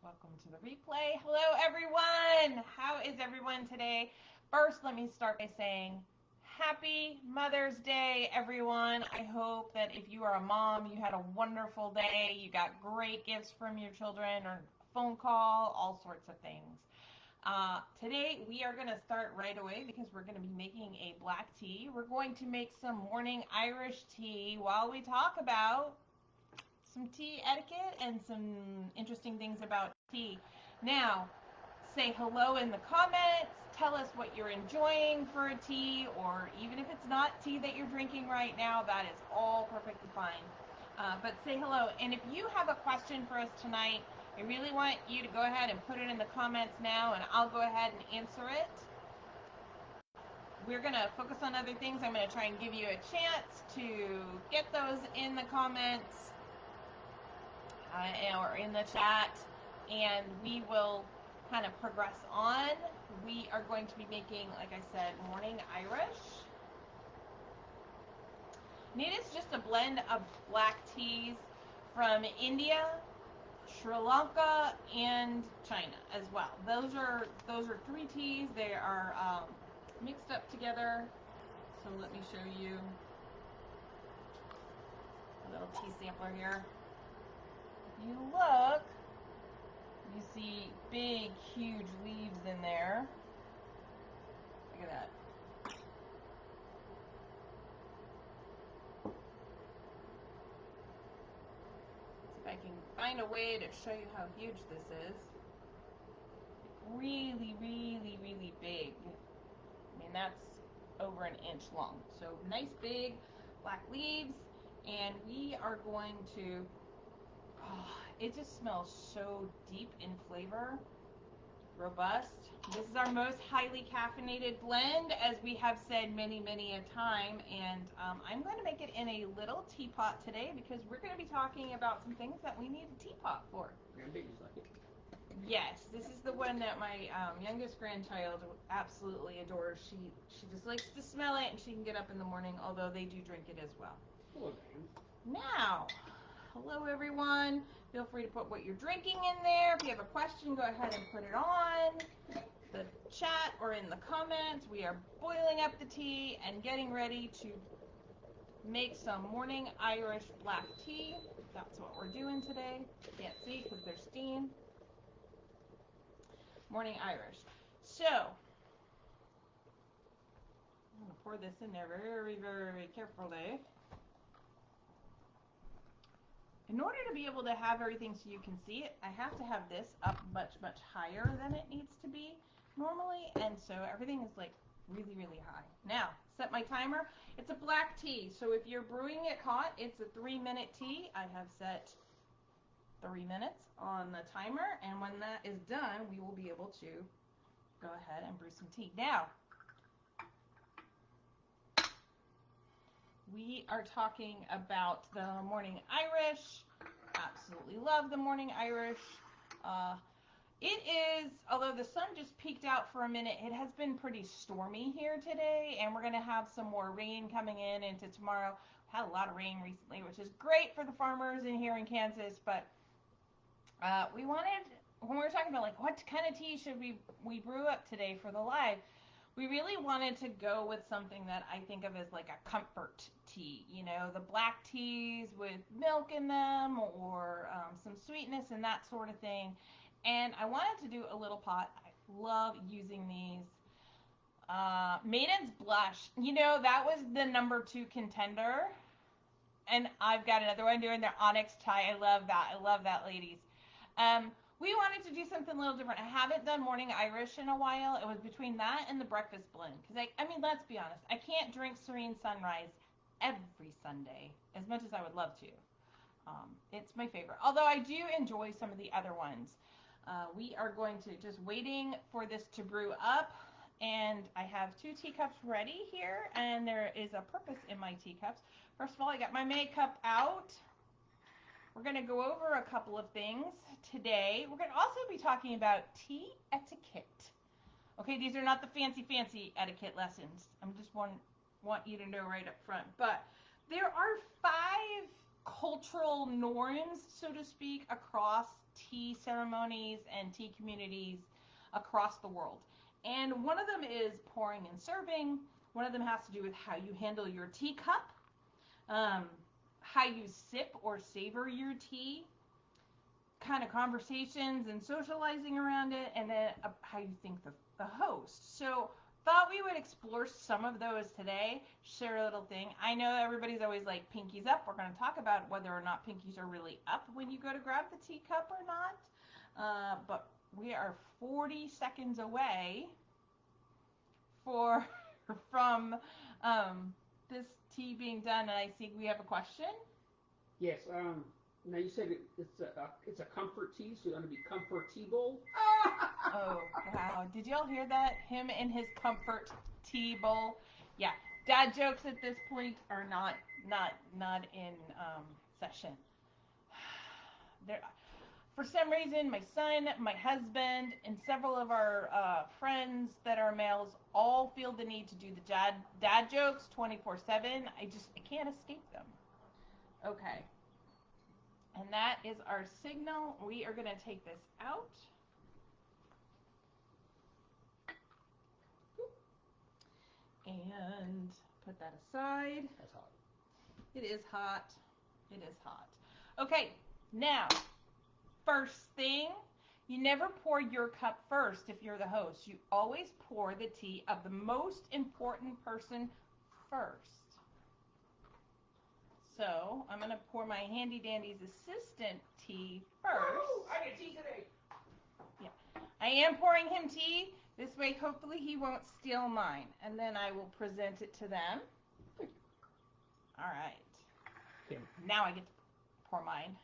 Welcome to the replay. Hello, everyone. How is everyone today? First, let me start by saying Happy Mother's Day, everyone. I hope that if you are a mom, you had a wonderful day. You got great gifts from your children or a phone call, all sorts of things. Today, we are going to start right away because we're going to be making a black tea. We're going to make some morning Irish tea while we talk about some tea etiquette and some interesting things about tea. Now, say hello in the comments. Tell us what you're enjoying for a tea, or even if it's not tea that you're drinking right now, that is all perfectly fine. But say hello. And if you have a question for us tonight, I really want you to go ahead and put it in the comments now, and I'll go ahead and answer it. We're going to focus on other things. I'm going to try and give you a chance to get those in the comments. Or in the chat, and we will kind of progress on. We are going to be making, like I said, morning Irish. And it is just a blend of black teas from India, Sri Lanka, and China as well. Those are three teas. They are mixed up together. So let me show you a little tea sampler here. You look, you see big, huge leaves in there. Look at that. See if I can find a way to show you how huge this is. Really, really, really big. I mean, that's over an inch long. So nice big black leaves, and we are going to it just smells so deep in flavor, robust. This is our most highly caffeinated blend, as we have said many, many a time, and I'm going to make it in a little teapot today because we're going to be talking about some things that we need a teapot for. Grandbaby's like it. Yes, this is the one that my youngest grandchild absolutely adores. She just likes to smell it, and she can get up in the morning, although they do drink it as well. Hello, Dan. Now, hello everyone. Feel free to put what you're drinking in there. If you have a question, go ahead and put it on the chat or in the comments. We are boiling up the tea and getting ready to make some morning Irish black tea. That's what we're doing today. Can't see because there's steam. Morning Irish. So, I'm going to pour this in there very, very carefully. In order to be able to have everything so you can see it, I have to have this up much, much higher than it needs to be normally, and so everything is like really, really high. Now, set my timer. It's a black tea, so if you're brewing it hot, it's a 3-minute tea. I have set 3 minutes on the timer, and when that is done, we will be able to go ahead and brew some tea. Now, we are talking about the morning Irish. Absolutely love the morning Irish. It is, although the sun just peeked out for a minute, it has been pretty stormy here today, and we're going to have some more rain coming in into tomorrow. We've had a lot of rain recently, which is great for the farmers in here in Kansas, but we wanted, when we were talking about like what kind of tea should we brew up today for the live, we really wanted to go with something that I think of as like a comfort tea, you know, the black teas with milk in them or some sweetness and that sort of thing. And I wanted to do a little pot. I love using these. Maiden's Blush, you know, that was the #2 contender. And I've got another one doing their Onyx Chai. I love that. I love that, ladies. We wanted to do something a little different. I haven't done morning Irish in a while. It was between that and the breakfast blend. Because, I mean, let's be honest. I can't drink Serene Sunrise every Sunday, as much as I would love to. It's my favorite. Although I do enjoy some of the other ones. We are going to just waiting for this to brew up. And I have 2 teacups ready here. And there is a purpose in my teacups. First of all, I got my makeup out. We're going to go over a couple of things today. We're going to also be talking about tea etiquette. Okay, these are not the fancy etiquette lessons. I'm just want you to know right up front. But there are 5 cultural norms, so to speak, across tea ceremonies and tea communities across the world. And one of them is pouring and serving. One of them has to do with how you handle your teacup, how you sip or savor your tea, kind of conversations and socializing around it, and then how you think the host. So thought we would explore some of those today, share a little thing. I know everybody's always like pinkies up. We're going to talk about whether or not pinkies are really up when you go to grab the teacup or not. But we are 40 seconds away from this tea being done, and I see we have a question. Yes. Now you said it's a comfort tea, so it's gonna be comfortable. Oh wow! Did y'all hear that? Him and his comfort tea bowl. Yeah, dad jokes at this point are not in session. There, for some reason, my son, my husband, and several of our friends that are males all feel the need to do the dad jokes 24/7. I can't escape them. Okay. And that is our signal. We are going to take this out. And put that aside. That's hot. It is hot. It is hot. Okay, now, first thing, you never pour your cup first if you're the host. You always pour the tea of the most important person first. So I'm going to pour my handy dandy's assistant tea first. Woo! I get tea today. Yeah, I am pouring him tea. This way, hopefully, he won't steal mine. And then I will present it to them. All right. Okay. Now I get to pour mine.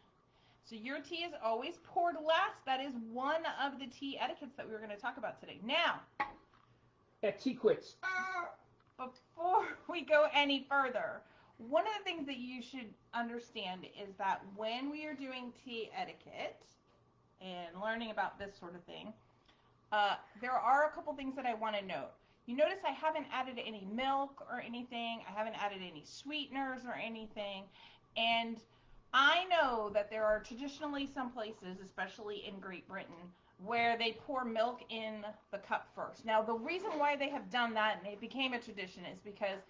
So your tea is always poured last. That is one of the tea etiquettes that we were going to talk about today. Now, Etiquette. before we go any further, one of the things that you should understand is that when we are doing tea etiquette and learning about this sort of thing, there are a couple things that I want to note. You notice I haven't added any milk or anything. I haven't added any sweeteners or anything. And I know that there are traditionally some places, especially in Great Britain, where they pour milk in the cup first. Now, the reason why they have done that and it became a tradition is because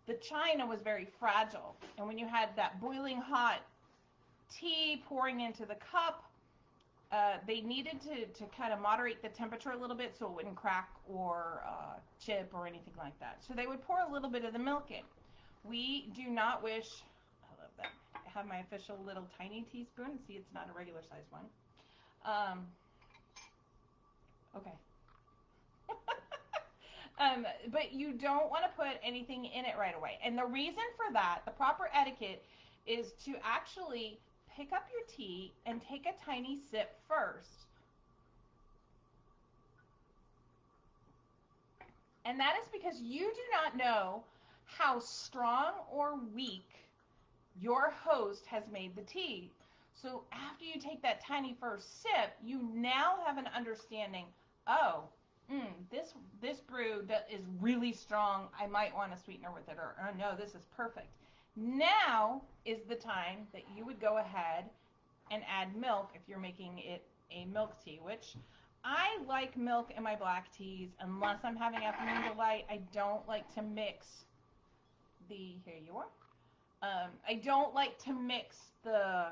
the china was very fragile. And when you had that boiling hot tea pouring into the cup, they needed to kind of moderate the temperature a little bit so it wouldn't crack or chip or anything like that. So they would pour a little bit of the milk in. We do not wish, I love that. I have my official little tiny teaspoon. See, it's not a regular size one. Okay. But you don't want to put anything in it right away. And the reason for that, the proper etiquette, is to actually pick up your tea and take a tiny sip first. And that is because you do not know how strong or weak your host has made the tea. So after you take that tiny first sip, you now have an understanding, oh, this brew that is really strong, I might want a sweetener with it, or oh no, this is perfect. Now is the time that you would go ahead and add milk if you're making it a milk tea, which I like milk in my black teas unless I'm having afternoon delight. I don't like to mix here you are. I don't like to mix the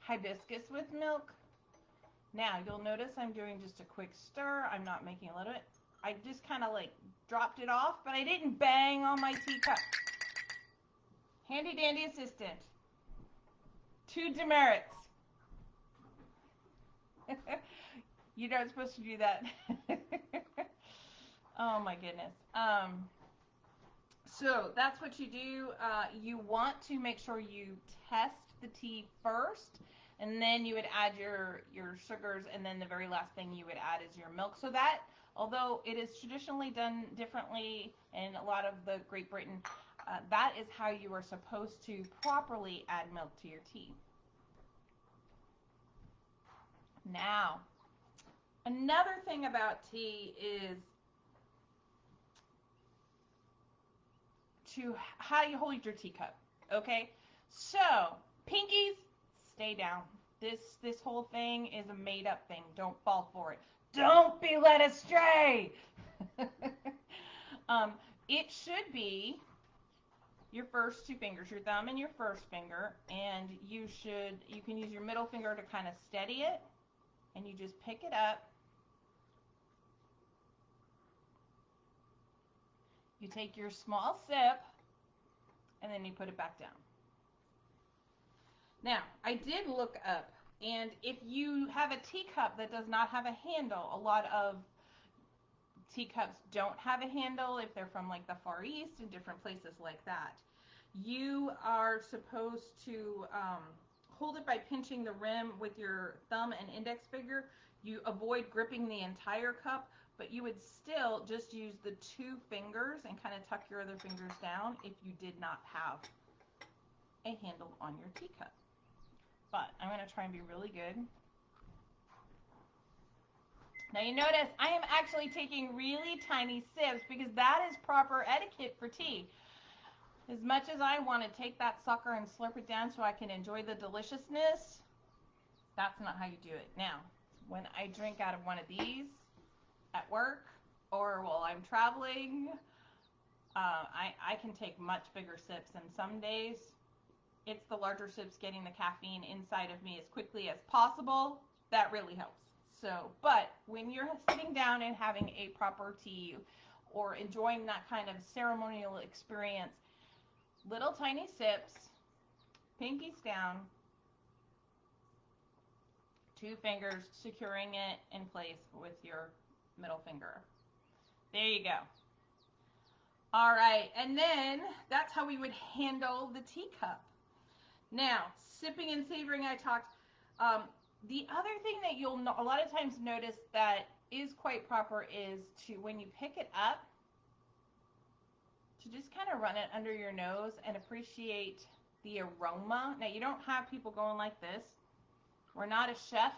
hibiscus with milk. Now, you'll notice I'm doing just a quick stir. I'm not making a little bit. I just kind of like dropped it off, but I didn't bang on my teacup. Handy dandy assistant. 2 demerits. You aren't supposed to do that. Oh my goodness. So that's what you do. You want to make sure you test the tea first, and then you would add your sugars, and then the very last thing you would add is your milk. So that, although it is traditionally done differently in a lot of the Great Britain, that is how you are supposed to properly add milk to your tea. Now, another thing about tea is how you hold your teacup. Okay, so pinkies, stay down. This whole thing is a made up thing. Don't fall for it. Don't be led astray. um, it should be your first two fingers, your thumb and your first finger, and you can use your middle finger to kind of steady it, and you just pick it up. You take your small sip, and then you put it back down. Now, I did look up, and if you have a teacup that does not have a handle, a lot of teacups don't have a handle if they're from like the Far East and different places like that. You are supposed to hold it by pinching the rim with your thumb and index finger. You avoid gripping the entire cup, but you would still just use the two fingers and kind of tuck your other fingers down if you did not have a handle on your teacup. But I'm going to try and be really good. Now you notice I am actually taking really tiny sips because that is proper etiquette for tea. As much as I want to take that sucker and slurp it down so I can enjoy the deliciousness, that's not how you do it. Now, when I drink out of one of these at work or while I'm traveling, I can take much bigger sips, and some days it's the larger sips getting the caffeine inside of me as quickly as possible. That really helps. So, but when you're sitting down and having a proper tea or enjoying that kind of ceremonial experience, little tiny sips, pinkies down, two fingers securing it in place with your middle finger. There you go. All right, and then that's how we would handle the teacup. Now, sipping and savoring, I talked. The other thing that you'll a lot of times notice that is quite proper is to, when you pick it up, to just kind of run it under your nose and appreciate the aroma. Now, you don't have people going like this. We're not a chef.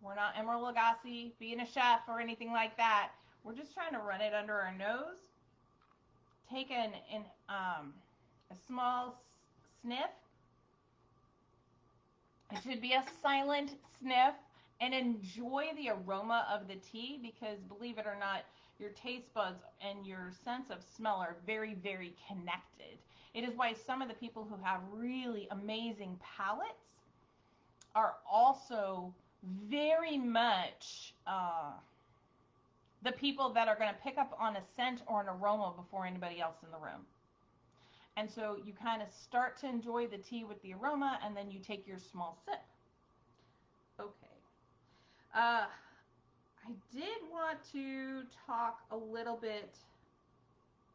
We're not Emeril Lagasse being a chef or anything like that. We're just trying to run it under our nose. Take a small sniff. It should be a silent sniff, and enjoy the aroma of the tea, because believe it or not, your taste buds and your sense of smell are very, very connected. It is why some of the people who have really amazing palates are also very much the people that are going to pick up on a scent or an aroma before anybody else in the room. And so you kind of start to enjoy the tea with the aroma, and then you take your small sip. Okay. I did want to talk a little bit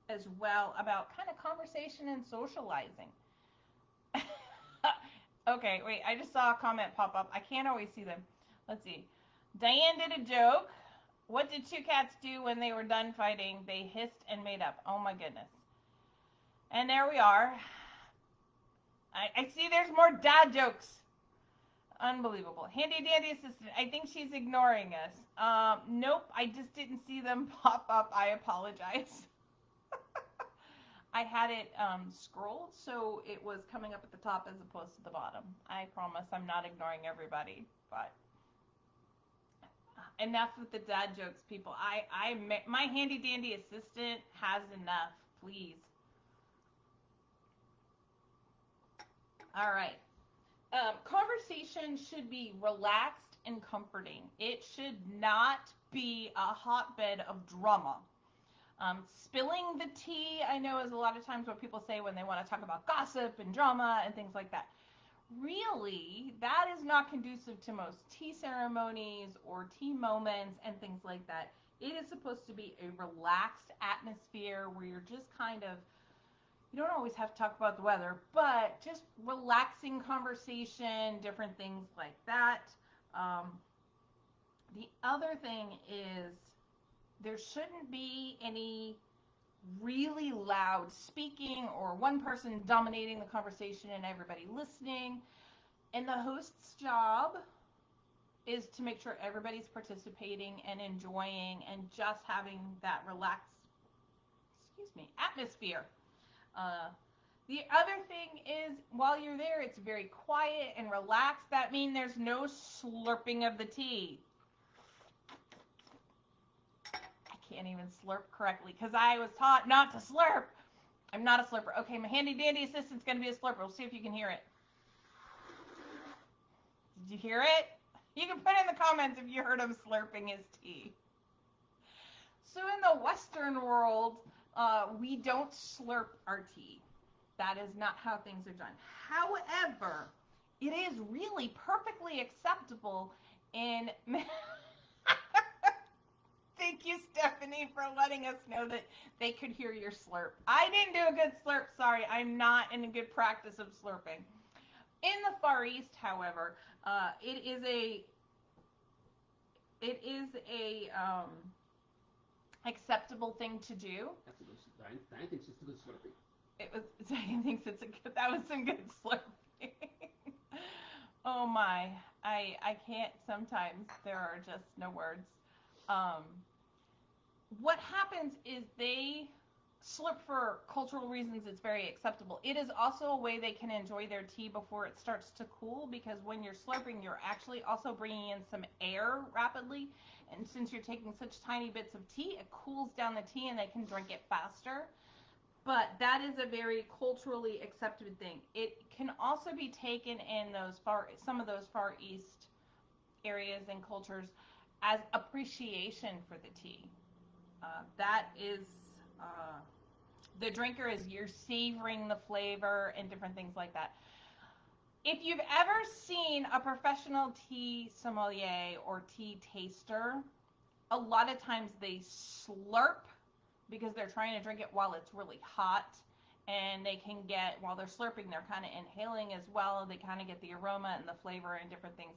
as well about kind of conversation and socializing. Okay, wait, I just saw a comment pop up. I can't always see them. Let's see. Diane did a joke. What did two cats do when they were done fighting? They hissed and made up. Oh my goodness. And there we are. I see there's more dad jokes. Unbelievable. Handy dandy assistant. I think she's ignoring us. Nope, I just didn't see them pop up. I apologize. I had it scrolled, so it was coming up at the top as opposed to the bottom. I promise I'm not ignoring everybody, but enough with the dad jokes, people. My handy dandy assistant has enough, please. All right. Conversation should be relaxed and comforting. It should not be a hotbed of drama. Spilling the tea, I know, is a lot of times what people say when they want to talk about gossip and drama and things like that. Really, that is not conducive to most tea ceremonies or tea moments and things like that. It is supposed to be a relaxed atmosphere where you're just kind of, you don't always have to talk about the weather, but just relaxing conversation, different things like that. The other thing is there shouldn't be any really loud speaking or one person dominating the conversation and everybody listening. And the host's job is to make sure everybody's participating and enjoying and just having that relaxed, atmosphere. The other thing is, while you're there, it's very quiet and relaxed. That means there's no slurping of the tea. I can't even slurp correctly because I was taught not to slurp. I'm not a slurper. Okay, my handy dandy assistant's going to be a slurper. We'll see if you can hear it. Did you hear it? You can put in the comments if you heard him slurping his tea. So in the Western world, we don't slurp our tea. That is not how things are done. However, it is really perfectly acceptable in... Thank you, Stephanie, for letting us know that they could hear your slurp. I didn't do a good slurp. Sorry, I'm not in a good practice of slurping. In the Far East, however, it is a acceptable thing to do. That's a good. Diane thinks it's a good slurping. Diane thinks that was some good slurping. Oh my, I can't. Sometimes there are just no words. What happens is they slurp for cultural reasons. It's very acceptable. It is also a way they can enjoy their tea before it starts to cool, because when you're slurping, you're actually also bringing in some air rapidly, and since you're taking such tiny bits of tea, it cools down the tea and they can drink it faster. But that is a very culturally accepted thing. It can also be taken in some of those Far East areas and cultures as appreciation for the tea. That is, the drinker is, you're savoring the flavor and different things like that. If you've ever seen a professional tea sommelier or tea taster, a lot of times they slurp because they're trying to drink it while it's really hot, and they can get, while they're slurping, they're kind of inhaling as well. They kind of get the aroma and the flavor and different things.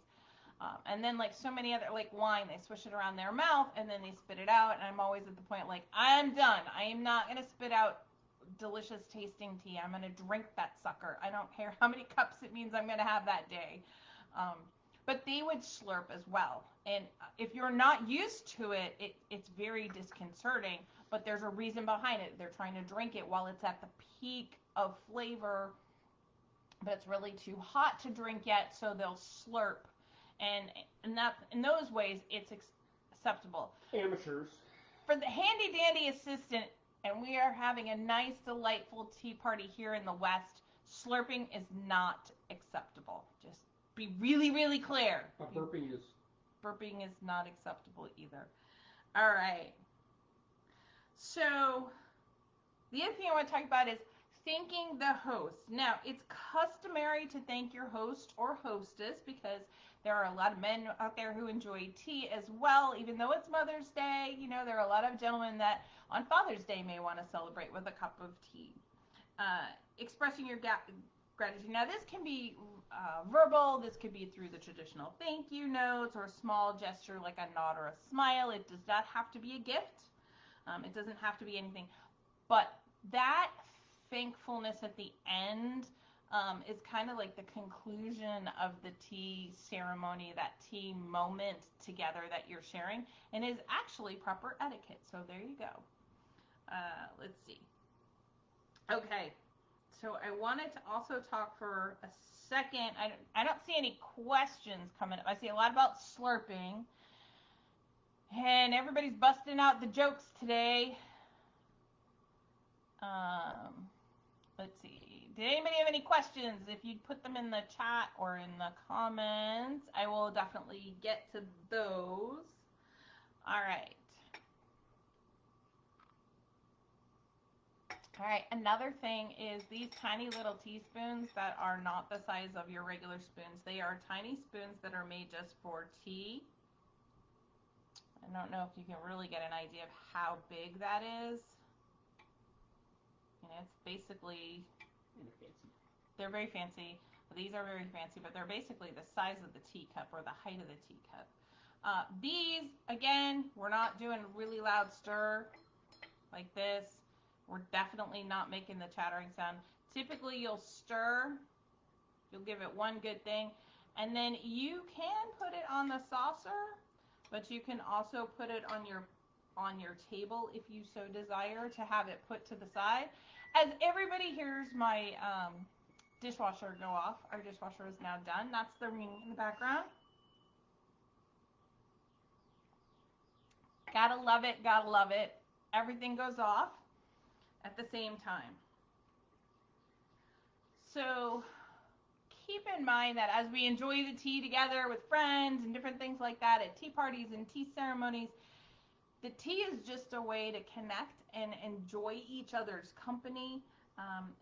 And then, like so many other, like wine, they swish it around their mouth and then they spit it out. And I'm always at the point, like, I'm done. I am not going to spit out delicious tasting tea. I'm going to drink that sucker. I don't care how many cups it means I'm going to have that day. But they would slurp as well. And if you're not used to it, it's very disconcerting. But there's a reason behind it. They're trying to drink it while it's at the peak of flavor, but it's really too hot to drink yet, so they'll slurp. And in those ways, it's acceptable. Amateurs. For the handy dandy assistant, and we are having a nice, delightful tea party here in the West, slurping is not acceptable. Just be really, really clear. Burping is. Burping is not acceptable either. All right. So the other thing I want to talk about is thanking the host. Now, it's customary to thank your host or hostess because there are a lot of men out there who enjoy tea as well. Even though it's Mother's Day, you know, there are a lot of gentlemen that on Father's Day may want to celebrate with a cup of tea. Expressing your gratitude. Now, this can be verbal. This could be through the traditional thank you notes or a small gesture like a nod or a smile. It does not have to be a gift. It doesn't have to be anything. But that thankfulness at the end is kind of like the conclusion of the tea ceremony, that tea moment together that you're sharing, and is actually proper etiquette. So there you go. Let's see. Okay, so I wanted to also talk for a second. I don't see any questions coming up. I see a lot about slurping, and everybody's busting out the jokes today. Let's see. Did anybody have any questions? If you'd put them in the chat or in the comments, I will definitely get to those. All right. All right, another thing is these tiny little teaspoons that are not the size of your regular spoons. They are tiny spoons that are made just for tea. I don't know if you can really get an idea of how big that is. And it's basically, they're very fancy. These are very fancy, but they're basically the size of the teacup or the height of the teacup. These, again, we're not doing a really loud stir like this. We're definitely not making the chattering sound. Typically, you'll stir. You'll give it one good thing. And then you can put it on the saucer, but you can also put it on your on your table if you so desire to have it put to the side. As everybody hears my dishwasher go off, our dishwasher is now done. That's the ring in the background. Gotta love it, gotta love it. Everything goes off at the same time. So keep in mind that as we enjoy the tea together with friends and different things like that at tea parties and tea ceremonies, the tea is just a way to connect and enjoy each other's company.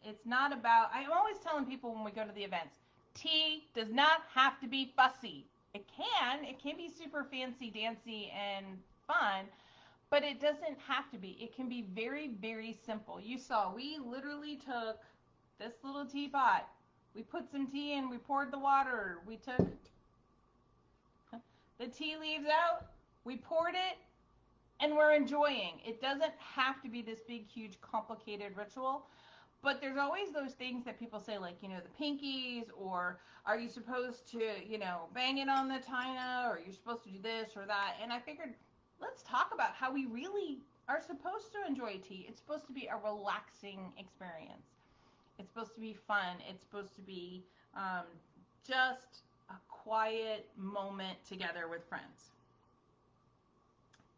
It's not about, I'm always telling people when we go to the events, tea does not have to be fussy. It can be super fancy, dancy, and fun, but it doesn't have to be. It can be very, very simple. You saw, we literally took this little teapot. We put some tea in, we poured the water, we took the tea leaves out, we poured it, and we're enjoying. It doesn't have to be this big, huge, complicated ritual. But there's always those things that people say, like, you know, the pinkies, or are you supposed to, you know, bang it on the china, or you're supposed to do this or that. And I figured, let's talk about how we really are supposed to enjoy tea. It's supposed to be a relaxing experience. It's supposed to be fun. It's supposed to be just a quiet moment together with friends.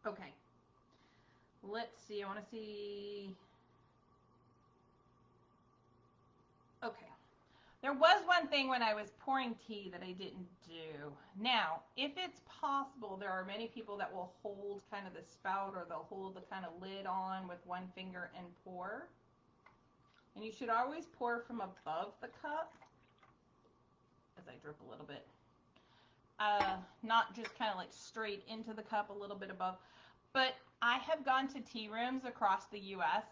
Okay. Let's see. I want to see. Okay. There was one thing when I was pouring tea that I didn't do. Now, if it's possible, there are many people that will hold kind of the spout, or they'll hold the kind of lid on with one finger and pour. And you should always pour from above the cup, as I drip a little bit. Not just kind of like straight into the cup, a little bit above. But I have gone to tea rooms across the U.S.,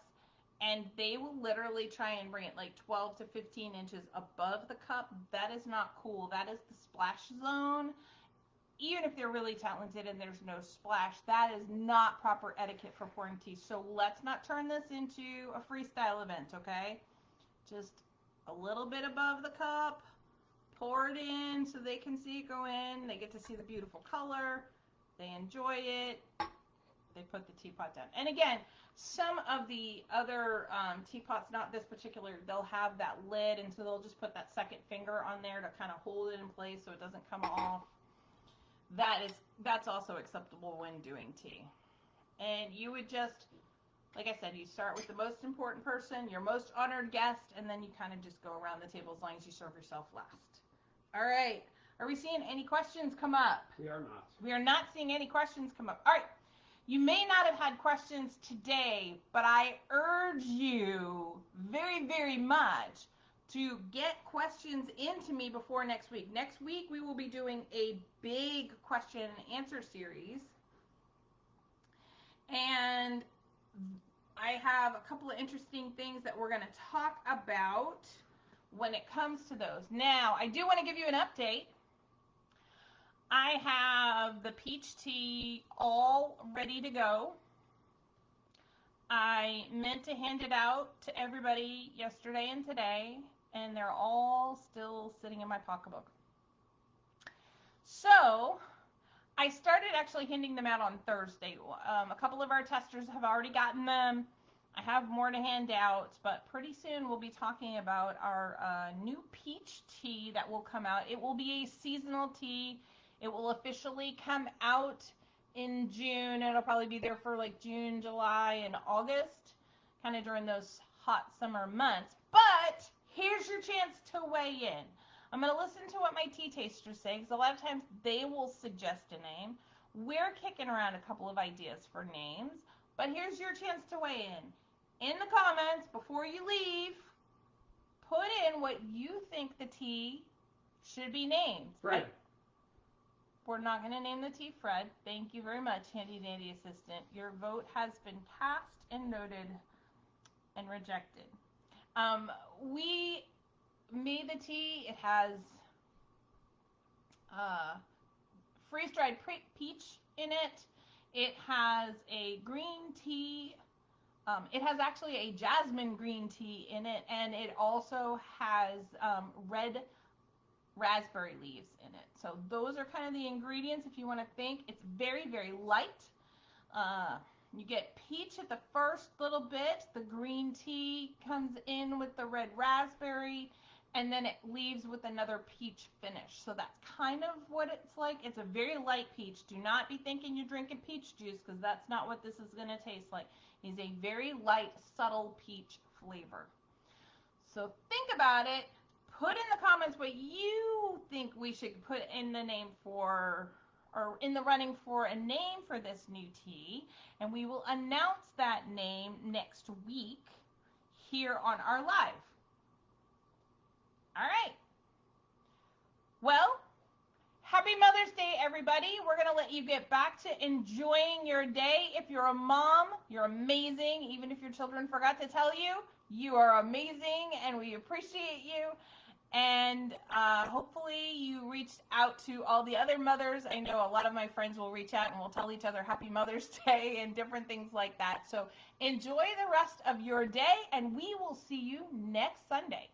and they will literally try and bring it like 12 to 15 inches above the cup. That is not cool. That is the splash zone. Even if they're really talented and there's no splash, that is not proper etiquette for pouring tea. So let's not turn this into a freestyle event, okay? Just a little bit above the cup. Pour it in so they can see it go in. They get to see the beautiful color. They enjoy it. They put the teapot down. And again, some of the other teapots, not this particular, they'll have that lid, and so they'll just put that second finger on there to kind of hold it in place so it doesn't come off. That's also acceptable when doing tea. And you would just, like I said, you start with the most important person, your most honored guest, and then you kind of just go around the table as long as you serve yourself last. All right. Are we seeing any questions come up? We are not. We are not seeing any questions come up. All right. You may not have had questions today, but I urge you very, very much to get questions into me before next week. Next week, we will be doing a big question and answer series. And I have a couple of interesting things that we're going to talk about when it comes to those. Now, I do want to give you an update. I have the peach tea all ready to go. I meant to hand it out to everybody yesterday and today, and they're all still sitting in my pocketbook. So, I started actually handing them out on Thursday. A couple of our testers have already gotten them. I have more to hand out, but pretty soon we'll be talking about our new peach tea that will come out. It will be a seasonal tea. It will officially come out in June. It'll probably be there for like June, July, and August, kind of during those hot summer months. But here's your chance to weigh in. I'm going to listen to what my tea tasters say, because a lot of times they will suggest a name. We're kicking around a couple of ideas for names, but here's your chance to weigh in. In the comments, before you leave, put in what you think the tea should be named. Fred. We're not going to name the tea Fred. Thank you very much, handy dandy assistant. Your vote has been cast and noted and rejected. We made the tea. It has freeze-dried peach in it. It has a green tea. It has actually a jasmine green tea in it, and it also has red raspberry leaves in it. So those are kind of the ingredients if you want to think. It's very, very light. You get peach at the first little bit. The green tea comes in with the red raspberry, and then it leaves with another peach finish. So that's kind of what it's like. It's a very light peach. Do not be thinking you're drinking peach juice, because that's not what this is going to taste like. It's a very light, subtle peach flavor. So think about it. Put in the comments what you think we should put in the name for, or in the running for a name for this new tea, and we will announce that name next week here on our live. All right. Well, happy Mother's Day, everybody. We're going to let you get back to enjoying your day. If you're a mom, you're amazing. Even if your children forgot to tell you, you are amazing, and we appreciate you. And hopefully you reached out to all the other mothers. I know a lot of my friends will reach out and we'll tell each other Happy Mother's Day and different things like that. So enjoy the rest of your day, and we will see you next Sunday.